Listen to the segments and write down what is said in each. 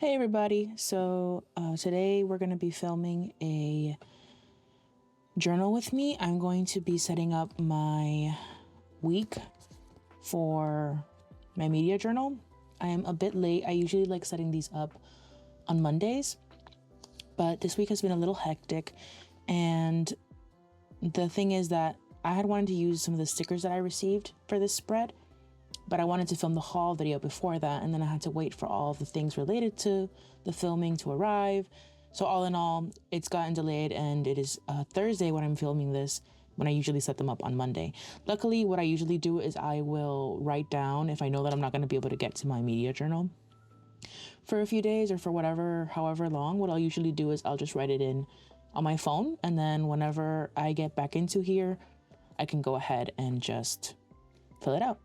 Hey everybody, so today we're going to be filming a journal with me. I'm going to be setting up my week for my media journal. I am a bit late. I usually like setting these up on Mondays, but this week has been a little hectic, and the thing is that I had wanted to use some of the stickers that I received for this spread, but I wanted to film the haul video before that, and then I had to wait for all of the things related to the filming to arrive. So all in all, it's gotten delayed, and it is Thursday when I'm filming this, when I usually set them up on Monday. Luckily, what I usually do is I will write down if I know that I'm not going to be able to get to my media journal for a few days or for however long. What I'll usually do is I'll just write it in on my phone, and then whenever I get back into here, I can go ahead and just fill it out.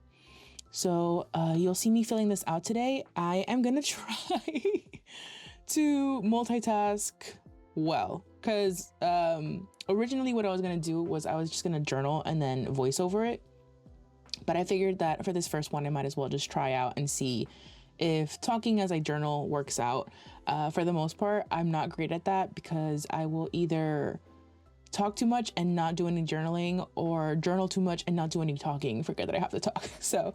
So you'll see me filling this out today. I am gonna try to multitask well, because originally what I was gonna do was I was just gonna journal and then voice over it. But I figured that for this first one, I might as well just try out and see if talking as I journal works out. For the most part, I'm not great at that because I will either talk too much and not do any journaling, or journal too much and not do any talking, forget that I have to talk. So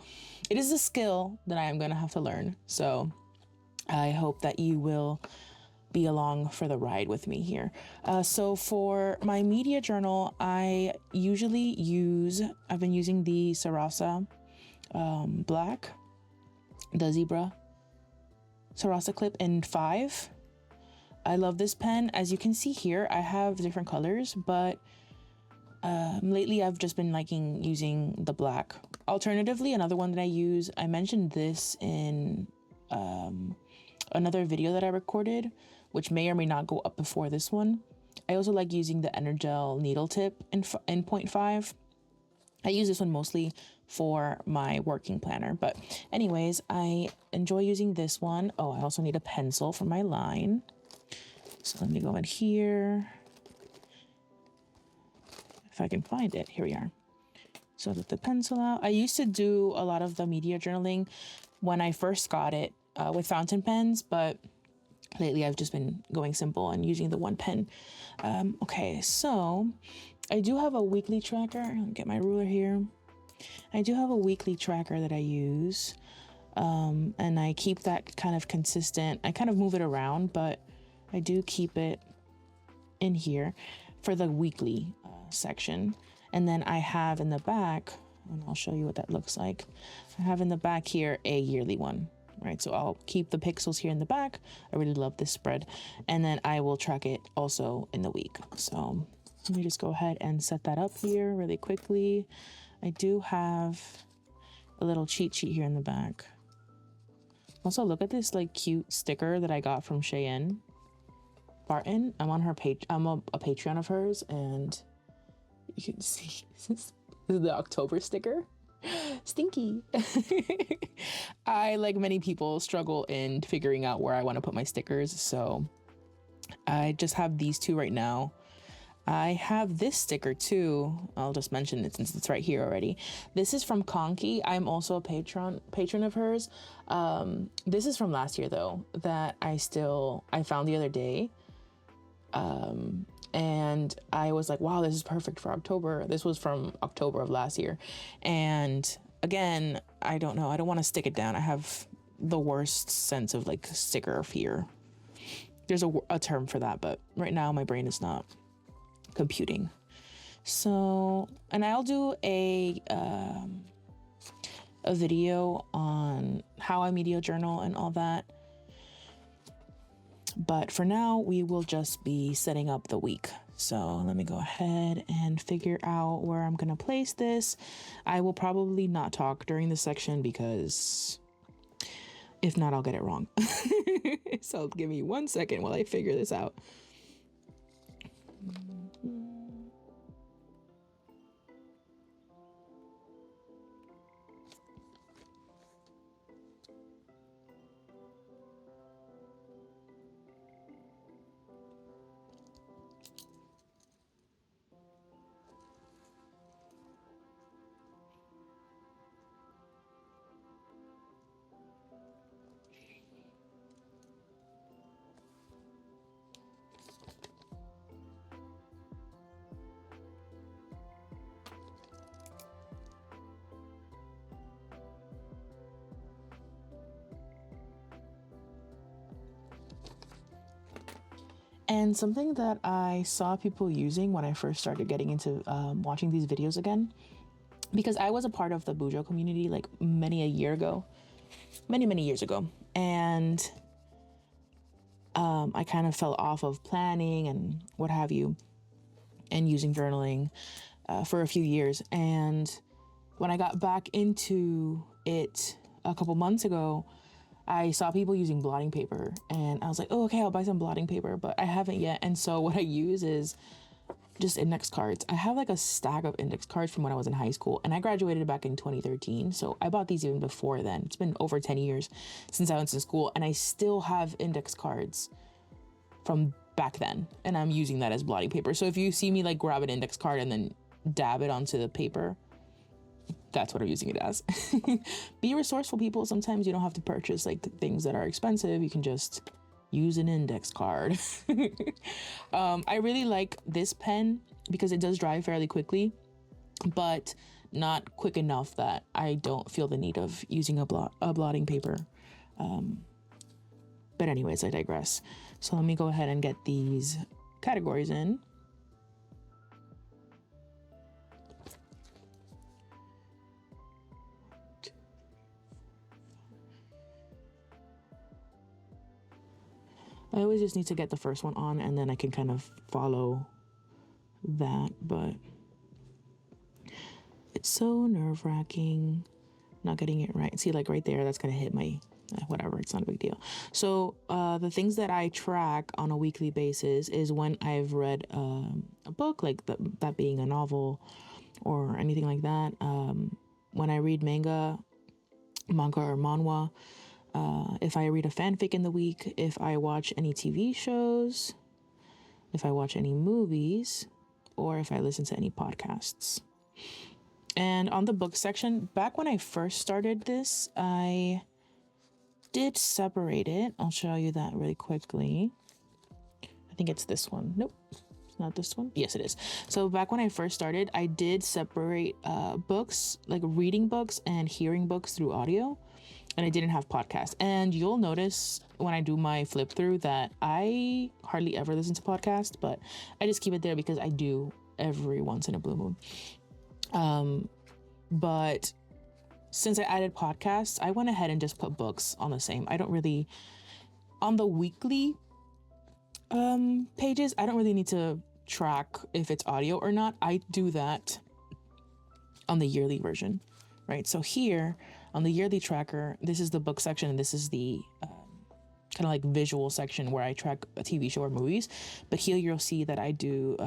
it is a skill that I am going to have to learn. So I hope that you will be along for the ride with me here. So for my media journal, I've been using the Sarasa black, the zebra Sarasa clip in 5. I love this pen. As you can see here, I have different colors, but lately I've just been liking using the black. Alternatively, another one that I use, I mentioned this in another video that I recorded, which may or may not go up before this one. I also like using the Energel needle tip in 0.5. I use this one mostly for my working planner, but anyways, I enjoy using this one. Oh, I also need a pencil for my line. So let me go in here. If I can find it, here we are. So get the pencil out. I used to do a lot of the media journaling when I first got it with fountain pens, but lately I've just been going simple and using the one pen. Okay, so I do have a weekly tracker. I'll get my ruler here. I do have a weekly tracker that I use, and I keep that kind of consistent. I kind of move it around, but I do keep it in here for the weekly section. And then I have in the back, and I'll show you what that looks like. I have in the back here a yearly one, right? So I'll keep the pixels here in the back. I really love this spread. And then I will track it also in the week. So let me just go ahead and set that up here really quickly. I do have a little cheat sheet here in the back. Also, look at this like cute sticker that I got from Cheyenne Barton. I'm on her page. I'm a Patreon of hers, and you can see this is the October sticker. Stinky. I, like many people, struggle in figuring out where I want to put my stickers, so I just have these two right now. I have this sticker too. I'll just mention it since it's right here already. This is from Conky. I'm also a patron of hers. This is from last year though, that I found the other day. And I was like, wow, this is perfect for October. This was from October of last year. And again, I don't know. I don't want to stick it down. I have the worst sense of like sticker fear. There's a term for that, but right now my brain is not computing. So, and I'll do a video on how I media journal and all that. But for now, we will just be setting up the week. So let me go ahead and figure out where I'm going to place this. I will probably not talk during this section because if not, I'll get it wrong. So give me 1 second while I figure this out. And something that I saw people using when I first started getting into watching these videos again, because I was a part of the 𝙧𝙚𝙀𝙀 community like many years ago. And I kind of fell off of planning and what have you and using journaling for a few years. And when I got back into it a couple months ago, I saw people using blotting paper and I was like, oh, okay, I'll buy some blotting paper, but I haven't yet. And so what I use is just index cards. I have like a stack of index cards from when I was in high school, and I graduated back in 2013. So I bought these even before then. It's been over 10 years since I was in school, and I still have index cards from back then, and I'm using that as blotting paper. So if you see me like grab an index card and then dab it onto the paper, that's what I'm using it as. Be resourceful, people. Sometimes you don't have to purchase like things that are expensive. You can just use an index card. I really like this pen because it does dry fairly quickly, but not quick enough that I don't feel the need of using a blotting paper. But anyways, I digress. So let me go ahead and get these categories in. I always just need to get the first one on and then I can kind of follow that, but it's so nerve-wracking not getting it right. See, like right there, that's gonna hit my whatever, it's not a big deal. So the things that I track on a weekly basis is when I've read a book, like that being a novel or anything like that. When I read manga or manhwa, if I read a fanfic in the week, if I watch any TV shows, if I watch any movies, or if I listen to any podcasts. And on the book section, back when I first started this, I did separate it. I'll show you that really quickly. I think it's this one. Nope, it's not this one. Yes, it is. So back when I first started, I did separate books, like reading books and hearing books through audio. And I didn't have podcasts. And you'll notice when I do my flip through that I hardly ever listen to podcasts, but I just keep it there because I do every once in a blue moon. But since I added podcasts, I went ahead and just put books on the same. I don't really, on the weekly pages, I don't really need to track if it's audio or not. I do that on the yearly version, right? So here, on the yearly tracker, this is the book section, and this is the kind of like visual section where I track a TV show or movies. But here you'll see that I do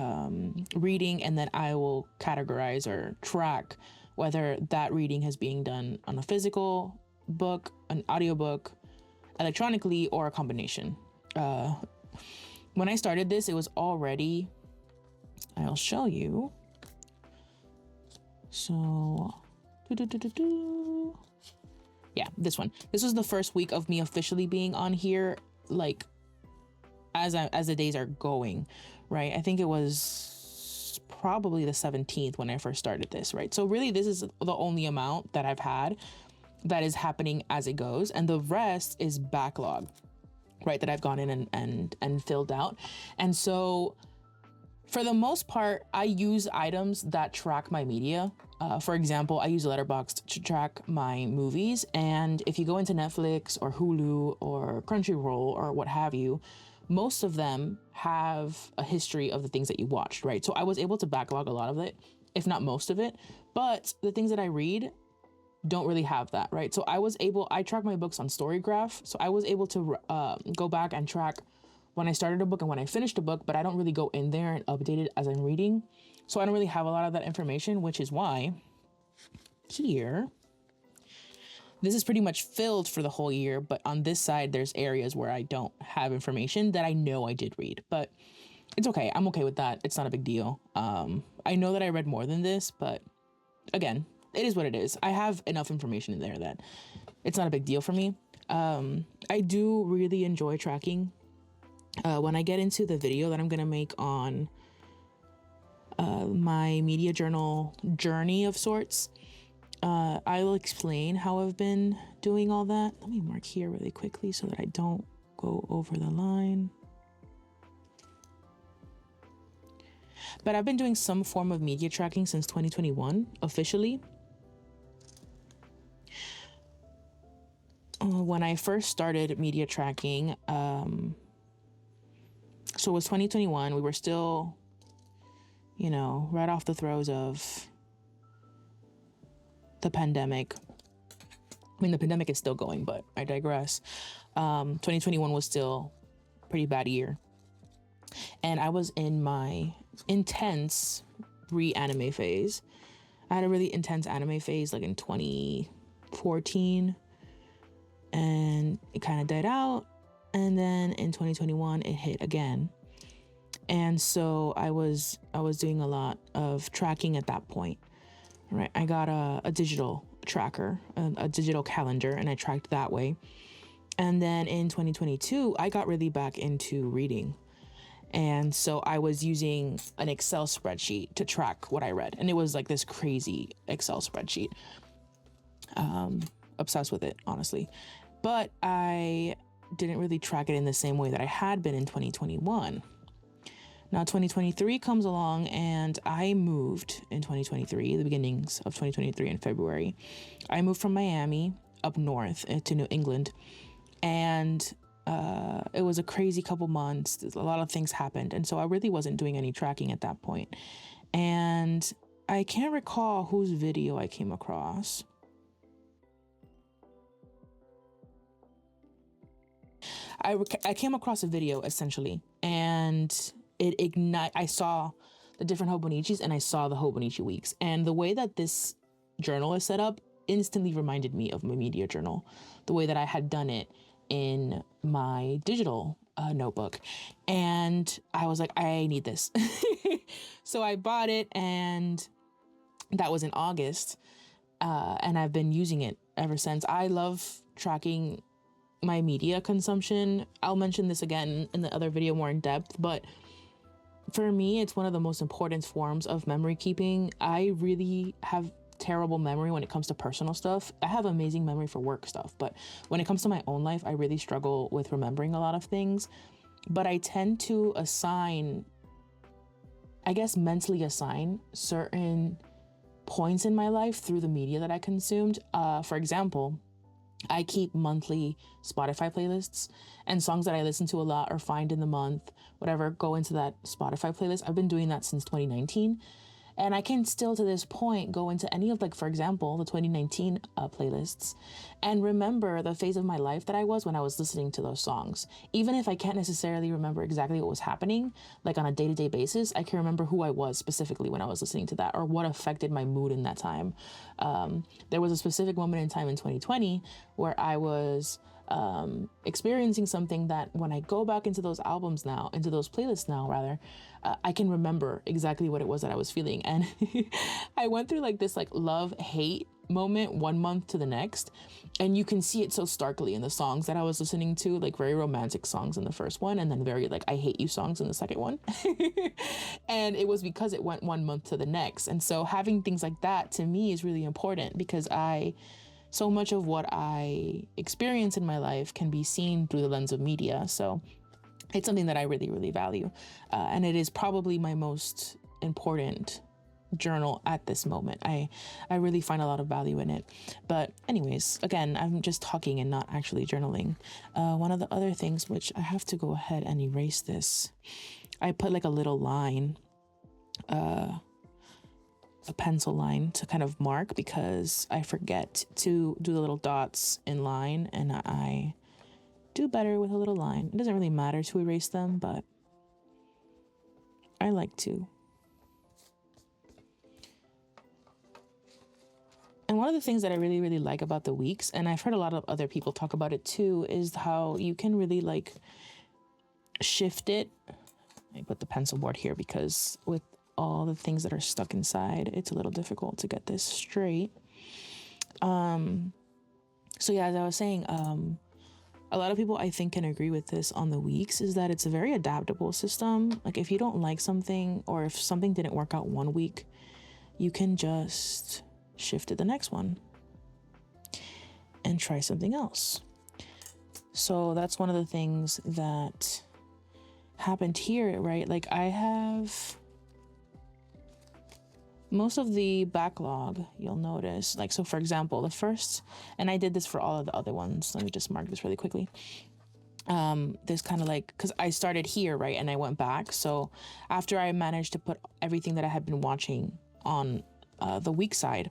reading, and then I will categorize or track whether that reading is being done on a physical book, an audiobook, electronically, or a combination. When I started this, it was already, I'll show you. So, yeah, this one. This was the first week of me officially being on here, like as the days are going, right? I think it was probably the 17th when I first started this, right? So really, this is the only amount that I've had that is happening as it goes, and the rest is backlog, right? That I've gone in and filled out. And so for the most part, I use items that track my media. For example, I use Letterboxd to track my movies. And if you go into Netflix or Hulu or Crunchyroll or what have you, most of them have a history of the things that you watched, right? So I was able to backlog a lot of it, if not most of it. But the things that I read don't really have that, right? So I track my books on Storygraph. So I was able to go back and track when I started a book and when I finished a book, but I don't really go in there and update it as I'm reading. So I don't really have a lot of that information, which is why here, this is pretty much filled for the whole year, but on this side, there's areas where I don't have information that I know I did read, but it's okay. I'm okay with that. It's not a big deal. I know that I read more than this, but again, it is what it is. I have enough information in there that it's not a big deal for me. I do really enjoy tracking. When I get into the video that I'm going to make on my media journal journey of sorts, I will explain how I've been doing all that. Let me mark here really quickly so that I don't go over the line. But I've been doing some form of media tracking since 2021, officially. When I first started media tracking, so it was 2021. We were still, you know, right off the throes of the pandemic. I mean, the pandemic is still going, but I digress. 2021 was still a pretty bad year. And I was in my intense re-anime phase. I had a really intense anime phase like in 2014, and it kind of died out. And then in 2021, it hit again. And so I was doing a lot of tracking at that point, right? I got a digital tracker, a digital calendar, and I tracked that way. And then in 2022, I got really back into reading. And so I was using an Excel spreadsheet to track what I read. And it was like this crazy Excel spreadsheet. Obsessed with it, honestly. But I didn't really track it in the same way that I had been in 2021. Now 2023 comes along, and I moved in 2023, the beginnings of 2023 in February. I moved from Miami up north to New England, and it was a crazy couple months. A lot of things happened, and so I really wasn't doing any tracking at that point. And I can't recall whose video I came across. I came across a video essentially, and I saw the different hobonichis, and I saw the hobonichi weeks, and the way that this journal is set up instantly reminded me of my media journal, the way that I had done it in my digital notebook. And I was like, I need this. So I bought it, and that was in August, and I've been using it ever since. I love tracking my media consumption. I'll mention this again in the other video more in depth, but for me, it's one of the most important forms of memory keeping. I really have terrible memory when it comes to personal stuff. I have amazing memory for work stuff, but when it comes to my own life, I really struggle with remembering a lot of things. But I tend to mentally assign certain points in my life through the media that I consumed. For example, I keep monthly Spotify playlists, and songs that I listen to a lot or find in the month, whatever, go into that Spotify playlist. I've been doing that since 2019. And I can still to this point go into any of, like, for example, the 2019 playlists and remember the phase of my life that I was when I was listening to those songs. Even if I can't necessarily remember exactly what was happening, like on a day-to-day basis, I can remember who I was specifically when I was listening to that, or what affected my mood in that time. There was a specific moment in time in 2020 where I was experiencing something that when I go back into those albums now, into those playlists now rather, I can remember exactly what it was that I was feeling. And I went through like this like love-hate moment 1 month to the next, and you can see it so starkly in the songs that I was listening to, like very romantic songs in the first one, and then very like I hate you songs in the second one. And it was because it went 1 month to the next. And so having things like that to me is really important, because so much of what I experience in my life can be seen through the lens of media. So it's something that I really, really value. And it is probably my most important journal at this moment. I really find a lot of value in it. But anyways, again, I'm just talking and not actually journaling. One of the other things, which I have to go ahead and erase this, I put like a little line, a pencil line to kind of mark, because I forget to do the little dots in line, and I do better with a little line. It doesn't really matter to erase them, but I like to. And one of the things that I really, really like about the weeks, and I've heard a lot of other people talk about it too, is how you can really like shift it. I put the pencil board here because with all the things that are stuck inside, it's a little difficult to get this straight. So yeah, as I was saying, a lot of people I think can agree with this on the weeks, is that it's a very adaptable system. Like if you don't like something, or if something didn't work out 1 week, you can just shift to the next one and try something else. So that's one of the things that happened here, right? Like I have most of the backlog, you'll notice, like, so for example, the first, and I did this for all of the other ones. Let me just mark this really quickly. There's kind of like, because I started here, right, and I went back. So after I managed to put everything that I had been watching on the weak side,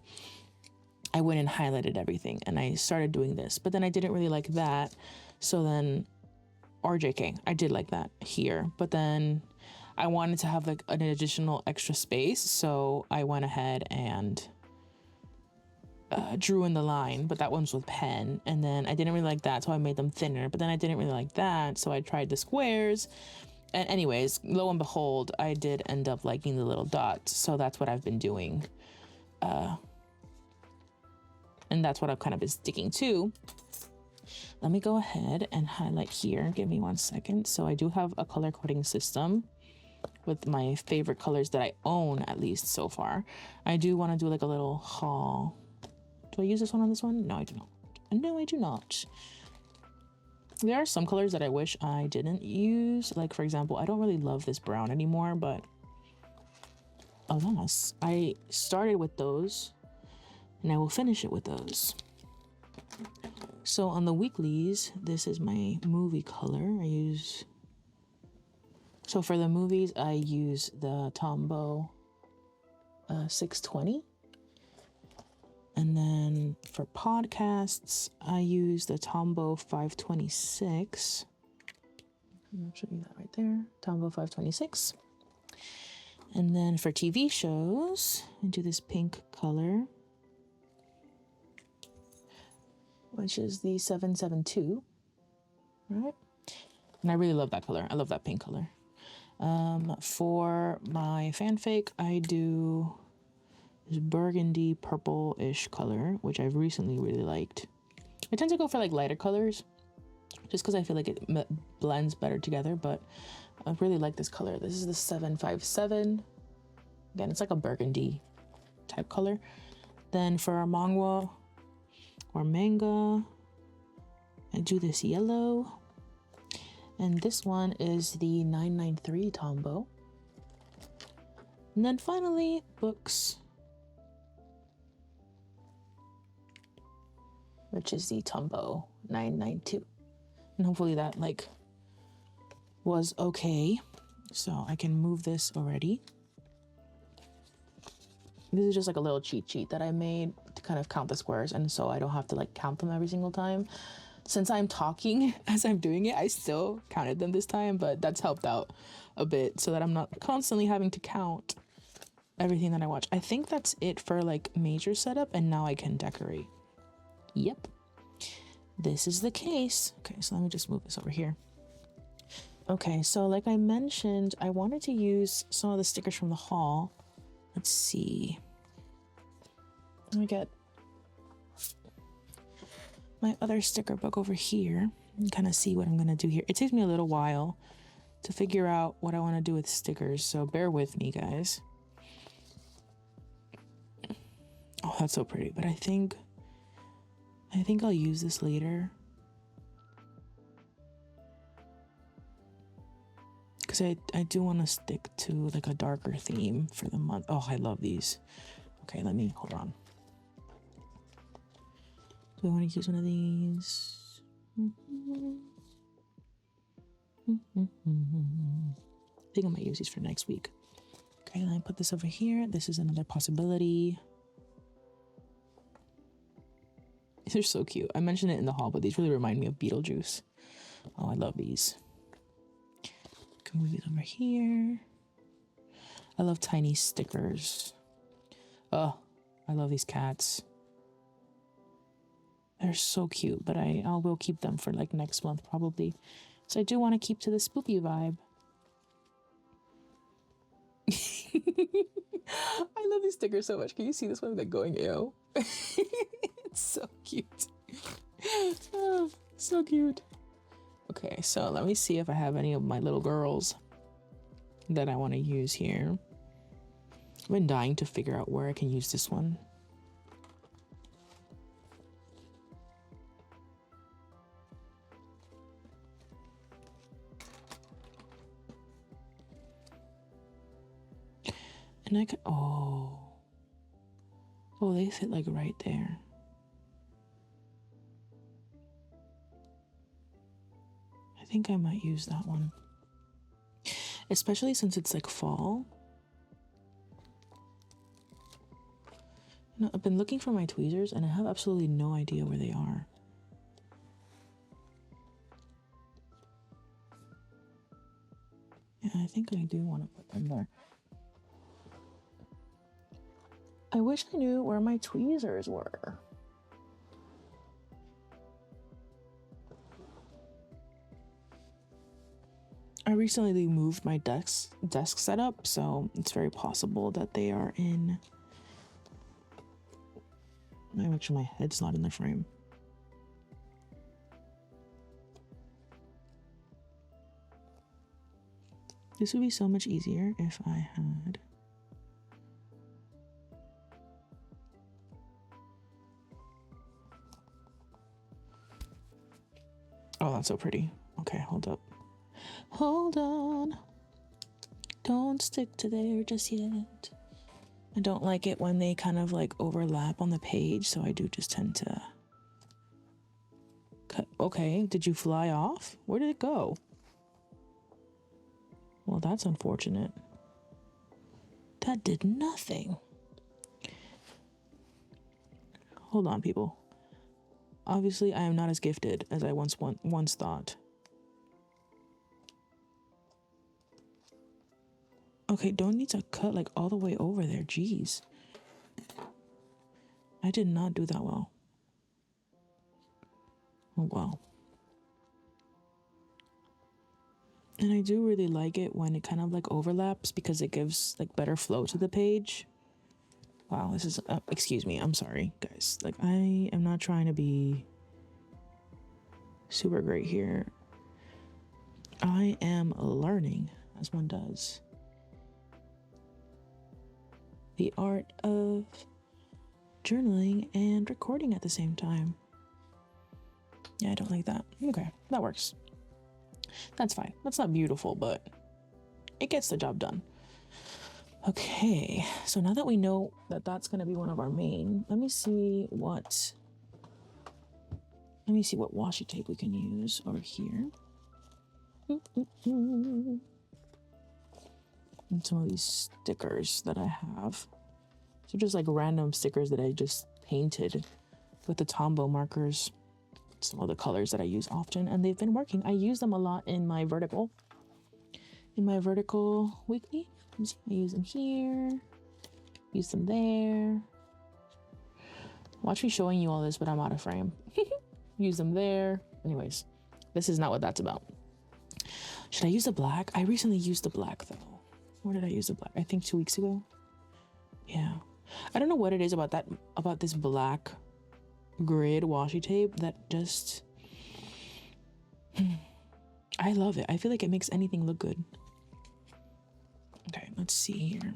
I went and highlighted everything and I started doing this, but then I didn't really like that. So then, or JK, I did like that here, but then I wanted to have like an additional extra space. So I went ahead and drew in the line, but that one's with pen. And then I didn't really like that, so I made them thinner, but then I didn't really like that. So I tried the squares. And anyways, lo and behold, I did end up liking the little dots. So that's what I've been doing. And that's what I've kind of been sticking to. Let me go ahead and highlight here. Give me 1 second. So I do have a color coding system with my favorite colors that I own, at least so far. I do want to do like a little haul. Do I use this one on this one? No, I do not. No, I do not. There are some colors that I wish I didn't use. Like, for example, I don't really love this brown anymore, but alas, I started with those and I will finish it with those. So on the weeklies, this is my movie color. So for the movies, I use the Tombow 620. And then for podcasts, I use the Tombow 526. I'll show you that right there, Tombow 526. And then for TV shows, I do this pink color, which is the 772, right? And I really love that color. I love that pink color. For my fanfic, I do this burgundy purple-ish color, which I've recently really liked. I tend to go for like lighter colors just because I feel like it blends better together, but I really like this color. This is the 757. Again, it's like a burgundy type color. Then for our manga or manga, I do this yellow. And this one is the 993 Tombow. And then finally, books, which is the Tombow 992. And hopefully that like was okay. So I can move this already. This is just like a little cheat sheet that I made to kind of count the squares. And so I don't have to like count them every single time. Since I'm talking as I'm doing it, I still counted them this time, but that's helped out a bit so that I'm not constantly having to count everything that I watch. I think that's it for like major setup, and now I can decorate. Yep, this is the case. Okay, so let me just move this over here. Okay, so like I mentioned, I wanted to use some of the stickers from the haul. Let's see. Let me get my other sticker book over here and kind of see what I'm gonna do here. It takes me a little while to figure out what I want to do with stickers, so bear with me, guys. Oh, that's so pretty, but I think I'll use this later because I do want to stick to like a darker theme for the month. Oh, I love these. Okay, let me hold on. Do I want to use one of these? I think I might use these for next week. Okay, let me put this over here. This is another possibility. These are so cute. I mentioned it in the haul, but these really remind me of Beetlejuice. Oh, I love these. Can move these over here. I love tiny stickers. Oh, I love these cats. They're so cute, but I will keep them for like next month probably. So I do want to keep to the spoopy vibe. I love these stickers so much. Can you see this one like going ew? It's so cute. Oh, so cute. Okay, so let me see if I have any of my little girls that I want to use here. I've been dying to figure out where I can use this one. And I could, oh, Oh, they sit like right there. I think I might use that one. Especially since it's like fall. You know, I've been looking for my tweezers and I have absolutely no idea where they are. Yeah, I think I do want to put them there. I wish I knew where my tweezers were. I recently moved my desk setup, so it's very possible that they are in. Let me make sure my head's not in the frame. This would be so much easier if I had. Oh, that's so pretty. Okay, hold up. Hold on. Don't stick to there just yet. I don't like it when they kind of like overlap on the page, so I do just tend to cut. Okay, did you fly off? Where did it go? Well, that's unfortunate. That did nothing. Hold on, people. Obviously, I am not as gifted as I once thought. Okay, don't need to cut like all the way over there. Jeez. I did not do that well. Oh, wow. And I do really like it when it kind of like overlaps because it gives like better flow to the page. Wow, this is, excuse me, I'm sorry, guys. Like, I am not trying to be super great here. I am learning, as one does, the art of journaling and recording at the same time. Yeah, I don't like that. Okay, that works. That's fine. That's not beautiful, but it gets the job done. Okay, so now that we know that that's going to be one of our main, let me see what washi tape we can use over here. And some of these stickers that I have. So just like random stickers that I just painted with the Tombow markers. Some of the colors that I use often, and they've been working. I use them a lot in my vertical. In my vertical weekly. I use them here. Use them there. Watch me showing you all this, but I'm out of frame. Use them there. Anyways, this is not what that's about. Should I use the black? I recently used the black though. Where did I use the black? I think 2 weeks ago. Yeah. I don't know what it is about this black grid washi tape that just I love it. I feel like it makes anything look good. Okay, let's see here.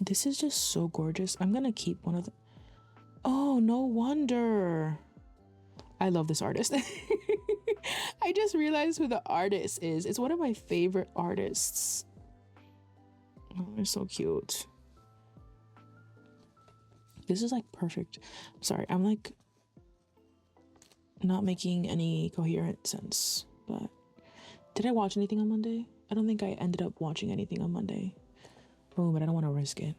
This is just so gorgeous. I'm gonna keep one of the. Oh, no wonder. I love this artist. I just realized who the artist is. It's one of my favorite artists. Oh, they're so cute. This is like perfect. Sorry, I'm like not making any coherent sense, but did I watch anything on Monday? I don't think I ended up watching anything on Monday. Oh, but I don't want to risk it.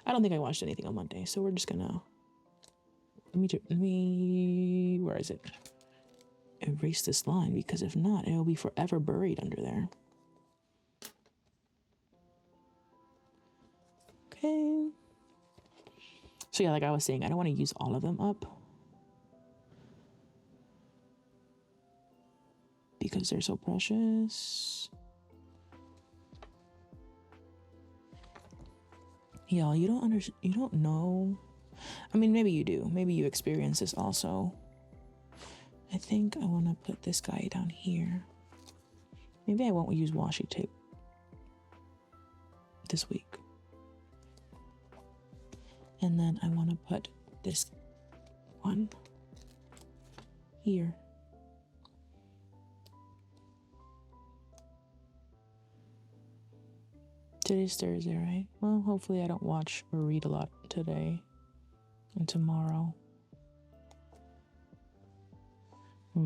I don't think I watched anything on Monday, so we're just gonna let me where is it? Erase this line, because if not, it'll be forever buried under there. Okay. So yeah, like I was saying, I don't want to use all of them up because they're so precious. Y'all, you don't know. I mean, maybe you do. Maybe you experience this also. I think I want to put this guy down here. Maybe I won't use washi tape this week. And then I want to put this one here. Today's Thursday, right? Well, hopefully I don't watch or read a lot today and tomorrow. I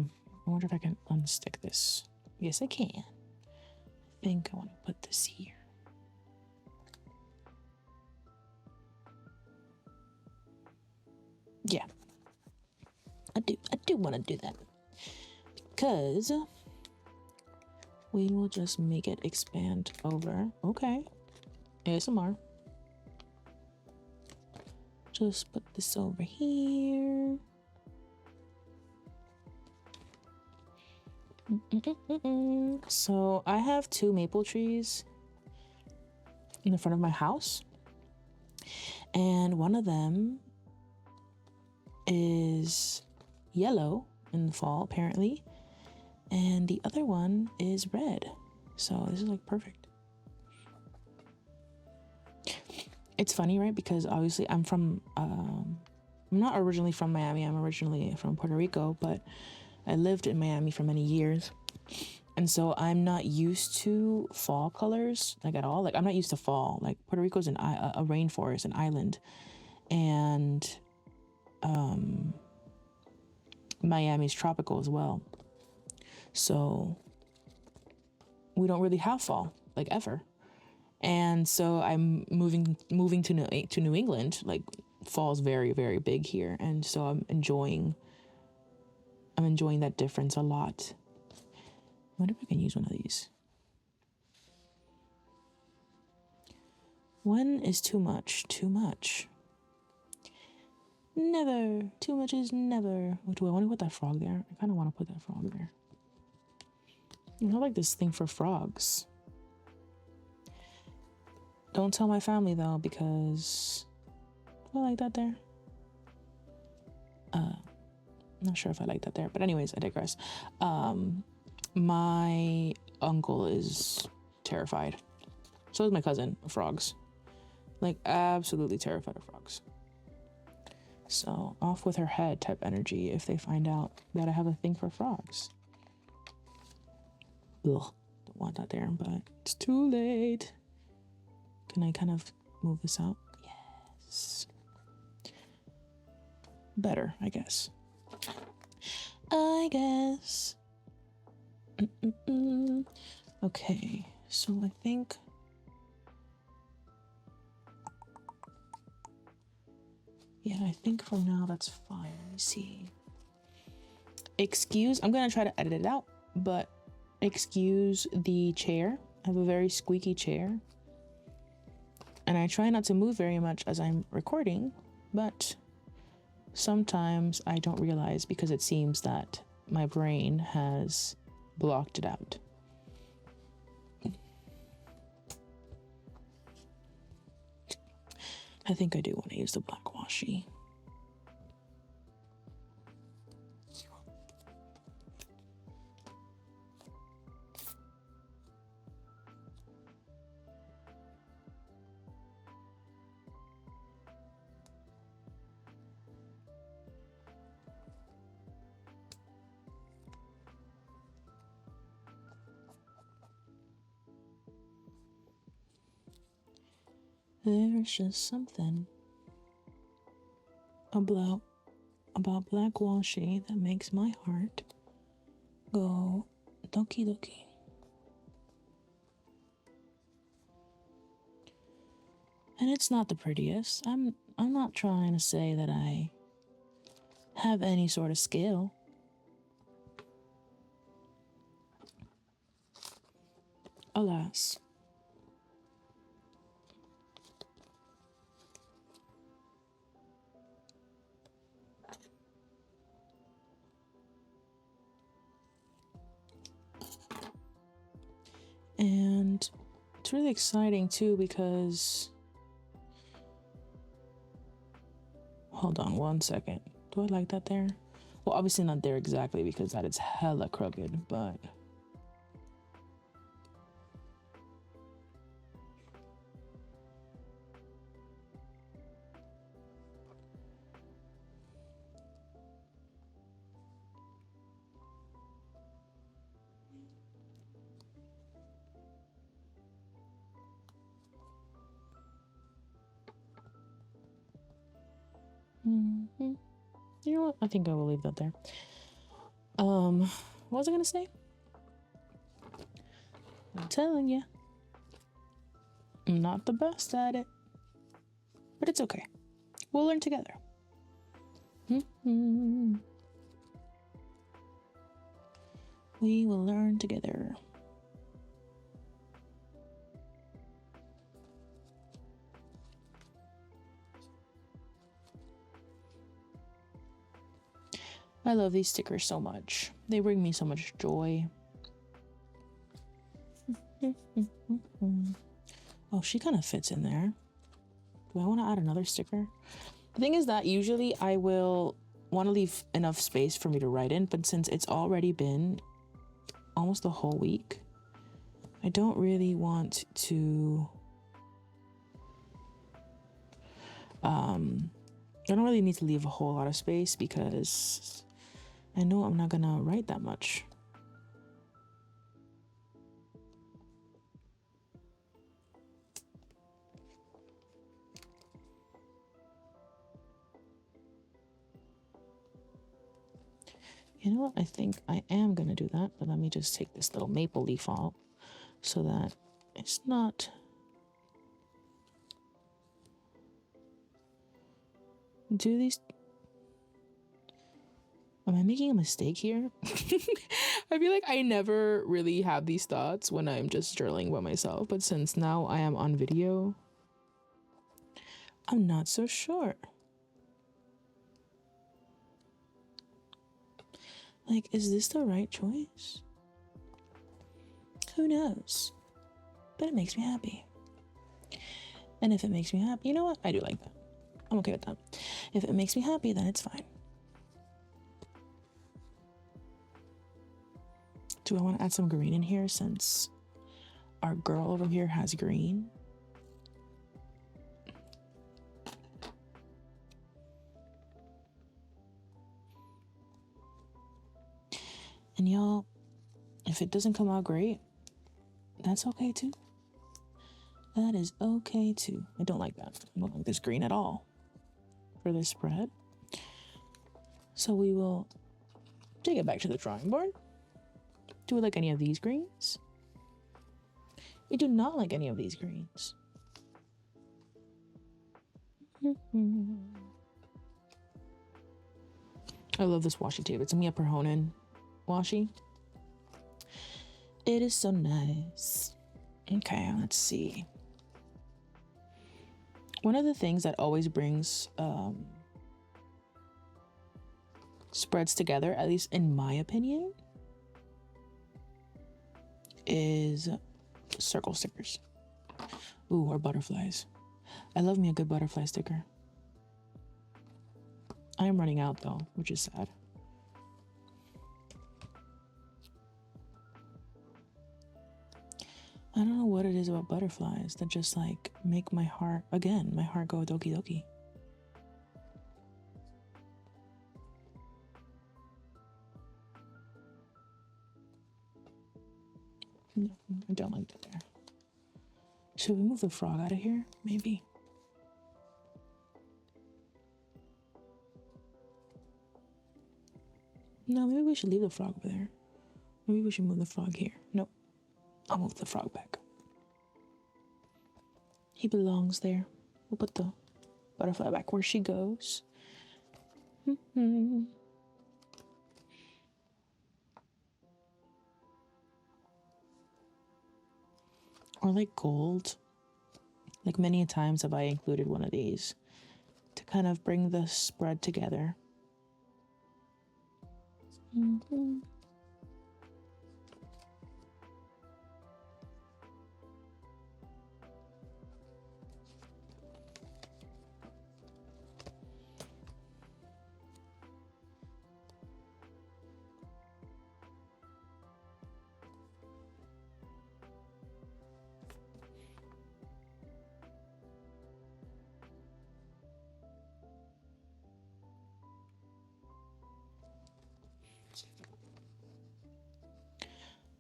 wonder if I can unstick this. Yes, I can. I think I want to put this here. Yeah. I do want to do that. Because we will just make it expand over. Okay. ASMR. Just put this over here. So I have 2 maple trees in the front of my house, and one of them is yellow in the fall apparently, and the other one is red. So this is like perfect. It's funny, right? Because obviously I'm not originally from Miami. I'm originally from Puerto Rico, but I lived in Miami for many years. And so I'm not used to fall colors, like at all. Like I'm not used to fall. Like Puerto Rico's a rainforest, an island. And Miami's tropical as well. So we don't really have fall, like ever. And so I'm moving to New England. Like fall's very, very big here. And so I'm enjoying that difference a lot. I wonder if I can use one of these. When is too much? Too much. Never. Too much is never. Do I want to put that frog there? I kind of want to put that frog there. I like this thing for frogs. Don't tell my family though, because do I like that there? Not sure if I like that there, but anyways, I digress. My uncle is terrified. So is my cousin of frogs. Like absolutely terrified of frogs. So off with her head type energy if they find out that I have a thing for frogs. Ugh, don't want that there, but it's too late. Can I kind of move this out? Yes. Better, I guess. Okay, so I think for now that's fine. Let me see. I'm gonna try to edit it out, but excuse the chair. I have a very squeaky chair. And I try not to move very much as I'm recording, but sometimes I don't realize because it seems that my brain has blocked it out. I think I do want to use the black washi. There's just something about black washi that makes my heart go doki doki. And it's not the prettiest. I'm not trying to say that I have any sort of skill. Alas. And it's really exciting too because, hold on one second. Do I like that there? Well, obviously not there exactly because that is hella crooked, but You know what? I think I will leave that there. What was I gonna say? I'm telling you, I'm not the best at it, but it's okay. We'll learn together. We will learn together. I love these stickers so much. They bring me so much joy. Oh, she kind of fits in there. Do I want to add another sticker? The thing is that usually I will want to leave enough space for me to write in, but since it's already been almost the whole week, I don't really want to I don't really need to leave a whole lot of space because I know I'm not gonna write that much. You know what? I think I am gonna do that, but let me just take this little maple leaf out so that it's not. Do these. Am I making a mistake here? I feel like I never really have these thoughts when I'm just journaling by myself, but since now I am on video, I'm not so sure. Like, is this the right choice? Who knows? But it makes me happy. And if it makes me happy, you know what? I do like that. I'm okay with that. If it makes me happy, then it's fine. Do I want to add some green in here since our girl over here has green? And y'all, if it doesn't come out great, that's okay too. That is okay too. I don't like that. I don't like this green at all for this spread. So we will take it back to the drawing board. Do we like any of these greens? We do not like any of these greens. I love this washi tape. It's a Mia Perhonen washi. It is so nice. Okay, let's see. One of the things that always brings spreads together, at least in my opinion, is circle stickers. Ooh, or butterflies. I love me a good butterfly sticker. I am running out though, which is sad. I don't know what it is about butterflies that just like make my heart, again, my heart go doki doki. No, I don't like that there. Should we move the frog out of here? Maybe. No, maybe we should leave the frog over there. Maybe we should move the frog here. Nope. I'll move the frog back. He belongs there. We'll put the butterfly back where she goes. Or like gold. Like many times have I included one of these to kind of bring the spread together.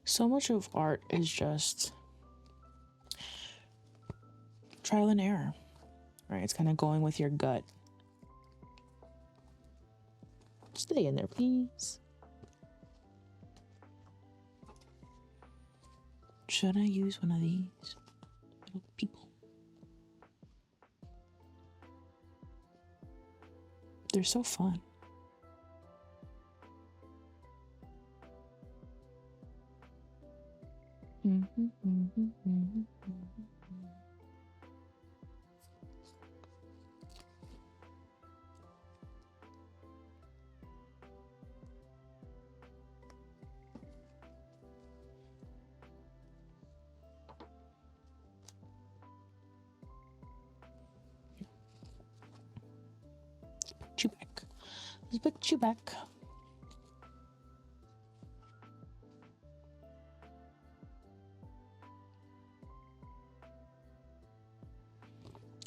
So much of art is just trial and error, right? It's kind of going with your gut. Stay in there, please. Should I use one of these little people? They're so fun. You back. Let's put you back.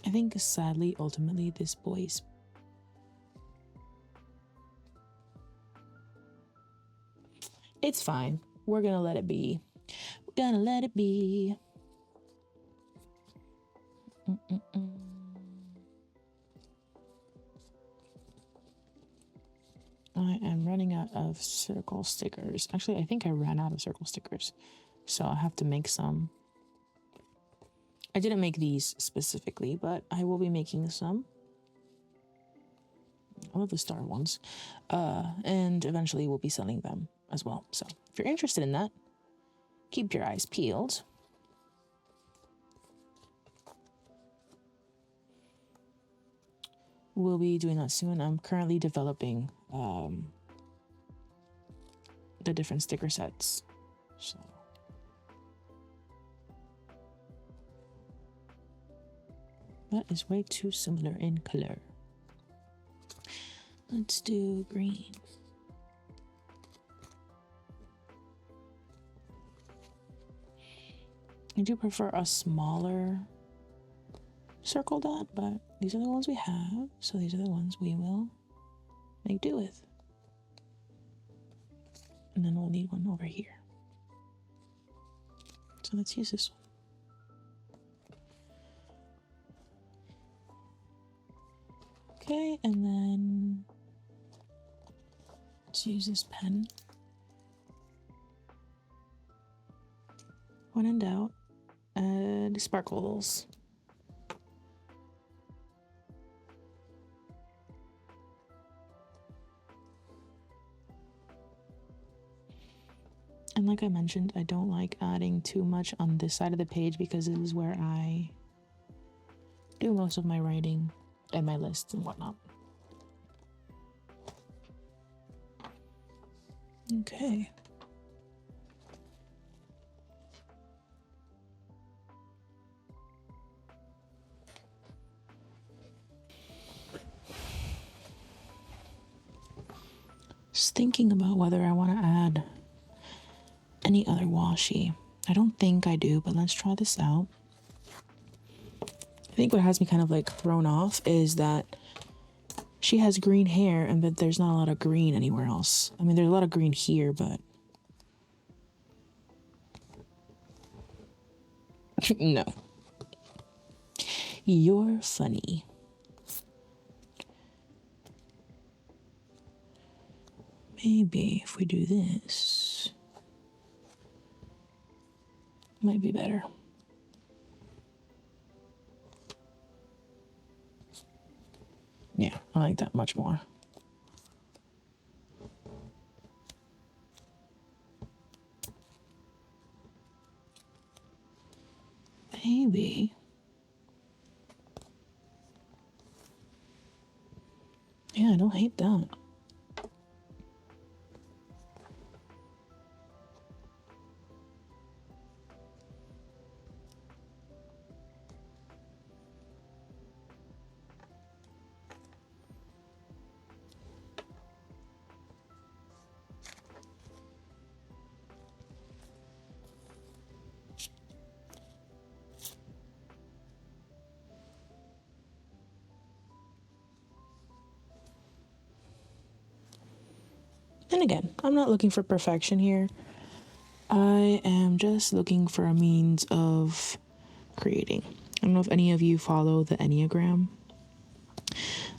I think sadly, ultimately, this boy's it's fine. We're gonna let it be. We're gonna let it be. I am running out of circle stickers. Actually, I think I ran out of circle stickers, so I have to make some. I didn't make these specifically, but I will be making some. I love the star ones. And eventually we'll be selling them as well. So if you're interested in that, keep your eyes peeled. We'll be doing that soon. I'm currently developing the different sticker sets. So that is way too similar in color. Let's do green. I do prefer a smaller circle dot, but these are the ones we have, so these are the ones we will make do with. And then we'll need one over here. So let's use this one. Okay, and then let's use this pen. When in doubt, add sparkles. And like I mentioned, I don't like adding too much on this side of the page because this is where I do most of my writing and my lists and whatnot. Okay. Just thinking about whether I want to add any other washi. I don't think I do, but let's try this out. I think what has me kind of like thrown off is that she has green hair and that there's not a lot of green anywhere else. I mean, there's a lot of green here, but no. You're funny. Maybe if we do this, might be better. Yeah, I like that much more. Maybe. Yeah, I don't hate that. And again, I'm not looking for perfection here. I am just looking for a means of creating. I don't know if any of you follow the Enneagram.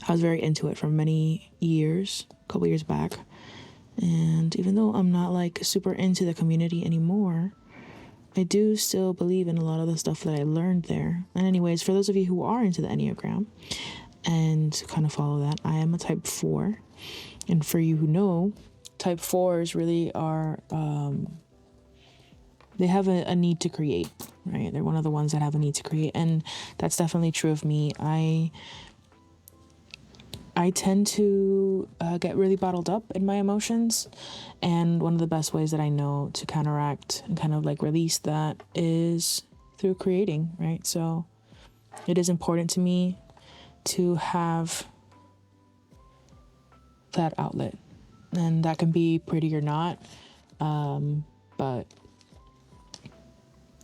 I was very into it for many years, a couple years back. And even though I'm not like super into the community anymore, I do still believe in a lot of the stuff that I learned there. And anyways, for those of you who are into the Enneagram and kind of follow that, I am a type 4. And for you who know, type 4s really are, they have a need to create, right? They're one of the ones that have a need to create. And that's definitely true of me. I tend to get really bottled up in my emotions. And one of the best ways that I know to counteract and kind of like release that is through creating, right? So it is important to me to have that outlet. And that can be pretty or not. But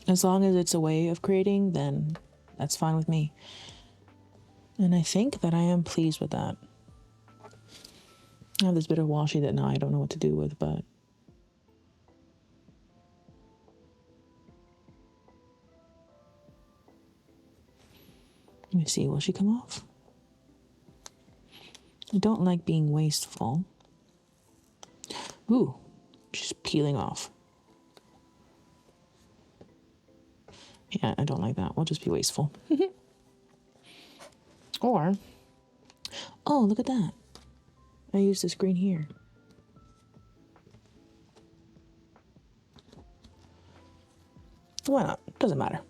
as long as it's a way of creating, then that's fine with me. And I think that I am pleased with that. I have this bit of washi that now I don't know what to do with, but let me see, will she come off? I don't like being wasteful. Ooh, she's peeling off. Yeah, I don't like that. We'll just be wasteful. Or, oh, look at that. I use this green here. Why not? Doesn't matter.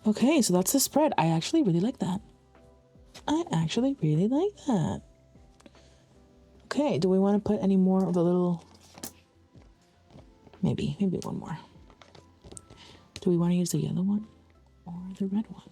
Okay, so that's the spread. I actually really like that. Okay, do we want to put any more of the little... Maybe one more. Do we want to use the yellow one or the red one?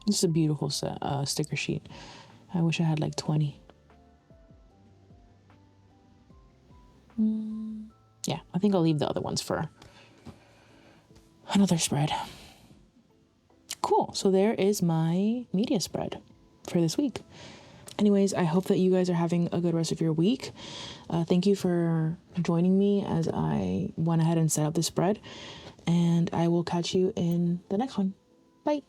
This is a beautiful sticker sheet. I wish I had like 20. Yeah, I think I'll leave the other ones for another spread. Cool. So there is my media spread for this week. Anyways, I hope that you guys are having a good rest of your week. Thank you for joining me as I went ahead and set up the spread. And I will catch you in the next one. Bye.